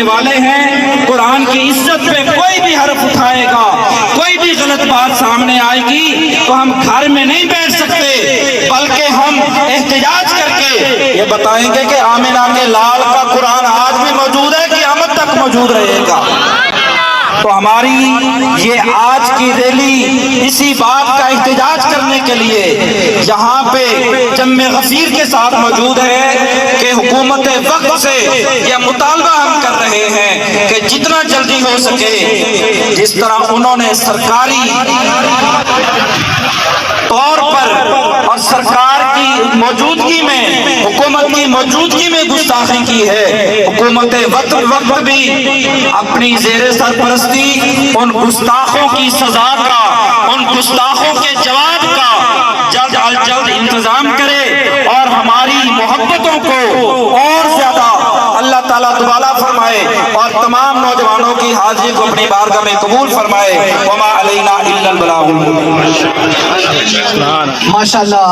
کرنے والے ہیں، قرآن کی عزت پہ کوئی بھی حرف اٹھائے گا، کوئی بھی غلط بات سامنے آئے گی تو ہم گھر میں نہیں بیٹھ سکتے، بلکہ ہم احتجاج کر کے یہ بتائیں گے کہ آمنہ کے لال کا قرآن آج بھی موجود ہے، قیامت تک موجود رہے گا۔ تو ہماری یہ آج کی ریلی اسی بات کا احتجاج کرنے کے لیے یہاں پہ جم غفیر کے ساتھ موجود ہے کہ حکومت وقت سے یہ مطالبہ ہم کر رہے ہیں کہ جتنا جلدی ہو سکے، جس طرح انہوں نے سرکاری طور پر اور سرکار کی موجودگی میں، حکومت کی موجودگی میں گستاخی کی ہے، حکومت وقت بھی اپنی زیر سرپرستی ان گستاخوں کی سزا کا، ان گستاخوں کے جواب کا جلد از جلد انتظام کرے اور ہماری محبتوں کو اور زیادہ اللہ تعالیٰ دوبالا فرمائے اور تمام نوجوانوں کی حاضری کو اپنی بارگاہ میں قبول فرمائے۔ وما علینا الا البلاغ المبین۔ ماشاءاللہ،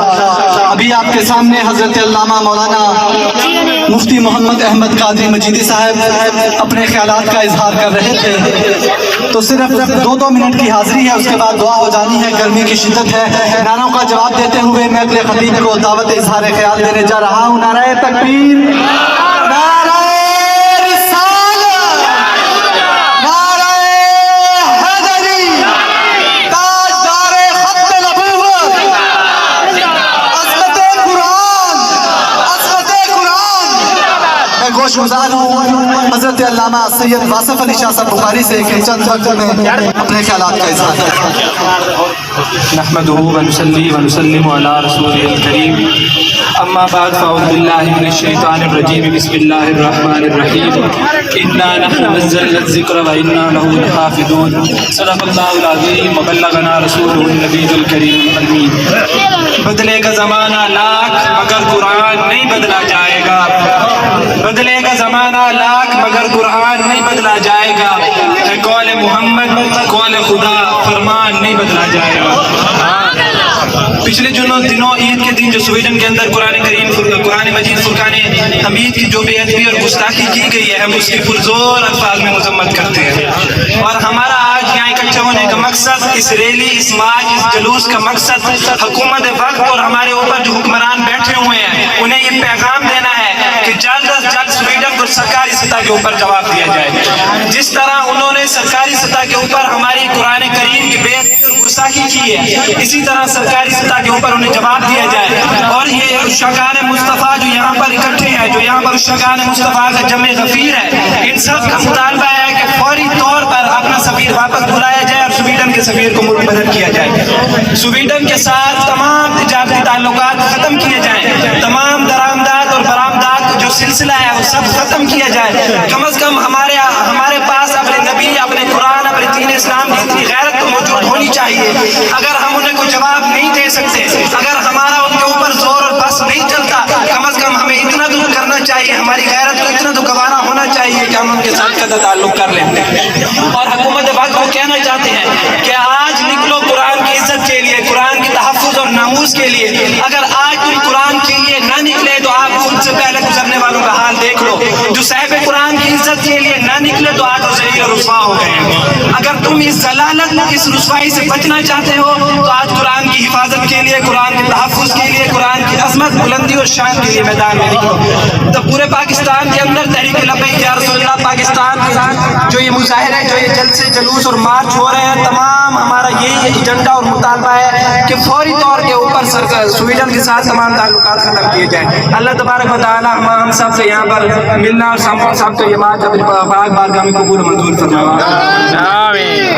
ابھی آپ کے سامنے حضرت علامہ مولانا مفتی محمد احمد قادری مجیدی صاحب اپنے خیالات کا اظہار کر رہے تھے، تو صرف 2 منٹ کی حاضری ہے، اس کے بعد دعا ہو جانی ہے، گرمی کی شدت ہے۔ نعروں کا جواب دیتے ہوئے میں اگلے خطیب کو دعوت اظہار خیال دینے جا رہا ہوں۔ نعرہ تکبیر، نعرہ رسالت، نعرہ حیدری، تاجدار ختم نبوت، عظمت قرآن، عظمت قرآن۔ میں گوش گزار ہوں حضرت علامہ سید واصف علی شاہ صاحب بخاری سے کہ چند وقت میں اپنے خیالات کا اظہار کریں۔ نحمده ونصلي ونسلم على رسوله الكريم اما بعد فاعوذ بالله من الشيطان الرجيم بسم الله الرحمن الرحيم انا نحن نزلنا الذكر وانا له لحافظون صدق الله العظيم وبلغنا رسوله النبي الكريم الامين۔ بدلے گا زمانہ لاکھ مگر قرآن نہیں بدلا جائے گا، بدلے گا زمانہ لاکھ مگر قرآن نہیں بدلا جائے گا، قول محمد قول خدا فرمان نہیں بدلا جائے گا۔ پچھلے دنوں عید کے دن جو سویڈن کے اندر قرآن مجید فرقان حمید کی جو بے ادبی اور گستاخی کی گئی ہے، ہم اس کی پرزور الفاظ میں مذمت کرتے ہیں، اور ہمارا آج یہاں اکٹھے ہونے کا مقصد، اس ریلی، اس مارچ، اس جلوس کا مقصد حکومت وقت اور ہمارے اوپر جو حکمران بیٹھے ہوئے ہیں انہیں یہ پیغام دینا ہے کہ جلد از جلد سویڈن کو سرکاری سطح کے اوپر جواب دیا جائے۔ جس طرح انہوں نے سرکاری سطح کے اوپر ہماری قرآن کریم کی بے ادبی اور گستاخی کی ہے، اسی طرح سرکاری سطح کے اوپر انہیں جواب دیا جائے۔ اور یہ عشاقان مصطفیٰ جو یہاں پر اکٹھے ہیں، جو یہاں پر عشاقان مصطفیٰ کا جمع غفیر ہے، ان سب کا مطالبہ ہے کہ فوری طور پر اپنا سفیر واپس بلایا جائے اور سویڈن کے سفیر کو ملک کیا جائے، سویڈن کے ساتھ تمام تجارتی تعلقات ختم کیے جائیں، تمام درآمدات اور برآمدات جو سلسلہ ہے وہ سب ختم کیا جائے۔ کم از کم ہمارے پاس اپنے نبی، اپنے قرآن، اپنے دین اسلام کی اتنی غیرت تو موجود ہونی چاہیے۔ اگر ہم انہیں کوئی جواب نہیں دے سکتے، اگر ہمارا ان کے اوپر زور اور بس نہیں چلتا، کم از کم ہمیں اتنا تو کرنا چاہیے، ہماری غیرت کو اتنا تو گوارا ہونا چاہیے کہ ہم ان کے ساتھ قطع تعلق کر لیں۔ اور حکومت وقت کو کہنا چاہتے ہیں کہ آج نکلو قرآن کی عزت کے لیے، قرآن کے تحفظ اور ناموس کے لیے۔ اگر آج تم قرآن کے لیے نہ نکلے تو آپ خود سے پہلے گزرنے والوں کا حال دیکھ لو، جو صاحب قرآن کی عزت کے لیے نہ نکلے تو آج وہ ذلیل اور رسوا ہو گئے۔ اگر تم اس ضلالت، اس رسوائی سے بچنا چاہتے ہو تو آج قرآن کی حفاظت کے لیے، قرآن کے تحفظ کے لیے، قرآن کی عظمت، بلندی اور شان کے لیے میدان میں نکلو۔ تو پورے پاکستان کے اندر تحریک لبیک یا رسول اللہ پاکستان کے جو یہ مظاہرے، جو یہ جلسے، جلوس اور مارچ ہو رہے ہیں، تمام ہمارا یہی ایجنڈا اور مطالبہ ہے کہ فوری طور کے اوپر سویڈن کے ساتھ تمام تعلقات ختم کیے جائیں۔ اللہ تبارک و تعالیٰ ہم سب سے یہاں پر ملنا اور سب کو یہ بات اپنی بارگاہ میں قبول منظور فرمائے۔ آمین۔